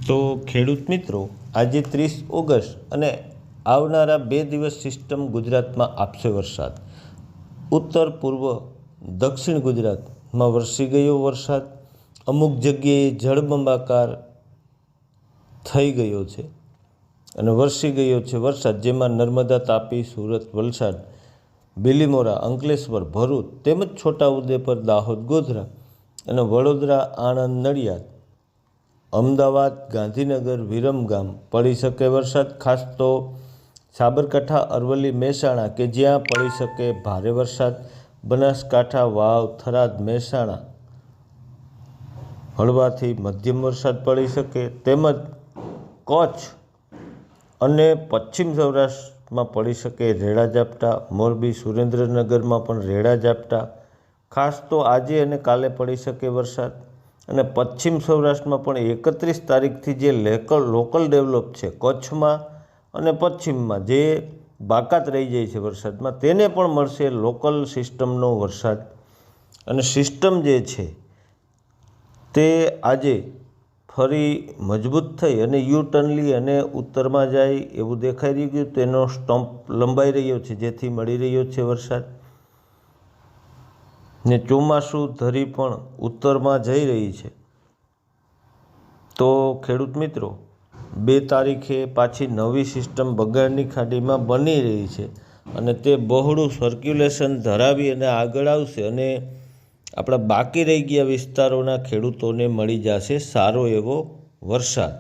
તો ખેડૂત મિત્રો, આજે 30 ઓગસ્ટ અને આવનારા 2 દિવસ સિસ્ટમ ગુજરાતમાં આપશે વરસાદ. ઉત્તર પૂર્વ દક્ષિણ ગુજરાતમાં વરસી ગયો વરસાદ અમુક જગ્યાએ જળબંબાકાર થઈ ગયો છે અને વરસી ગયો છે વરસાદ, જેમાં નર્મદા, તાપી, સુરત, વલસાડ, બિલીમોરા, અંકલેશ્વર, ભરૂચ તેમજ છોટાઉદેપુર, દાહોદ, ગોધરા અને વડોદરા, આણંદ, નડિયાદ, અમદાવાદ, ગાંધીનગર, વિરમગામ પડી શકે વરસાદ. ખાસ તો સાબરકાંઠા, અરવલ્લી, મહેસાણા કે જ્યાં પડી શકે ભારે વરસાદ. બનાસકાંઠા, વાવ, થરાદ, મહેસાણા હળવાથી મધ્યમ વરસાદ પડી શકે. તેમજ કચ્છ અને પશ્ચિમ સૌરાષ્ટ્રમાં પડી શકે રેડા ઝાપટા. મોરબી, સુરેન્દ્રનગરમાં પણ રેડા ઝાપટા. ખાસ તો આજે અને કાલે પડી શકે વરસાદ. અને પશ્ચિમ સૌરાષ્ટ્રમાં પણ 31 તારીખથી જે લોકલ ડેવલપ છે કચ્છમાં અને પશ્ચિમમાં જે બાકાત રહી જાય છે વરસાદમાં, તેને પણ મળશે લોકલ સિસ્ટમનો વરસાદ. અને સિસ્ટમ જે છે તે આજે ફરી મજબૂત થઈ અને યુ ટર્ન લઈ અને ઉત્તરમાં જાય એવું દેખાઈ રહ્યું. તેનો સ્ટમ્પ લંબાઈ રહ્યો છે, જેથી મળી રહ્યો છે વરસાદ. ને ચોમાસું ધરી પણ ઉત્તરમાં જઈ રહી છે. તો ખેડૂત મિત્રો, 2 તારીખે પાછી નવી સિસ્ટમ બંગાળની ખાડીમાં બની રહી છે અને તે બહોળું સર્ક્યુલેશન ધરાવી અને આગળ આવશે અને આપણા બાકી રહી ગયા વિસ્તારોના ખેડૂતોને મળી જશે સારો એવો વરસાદ.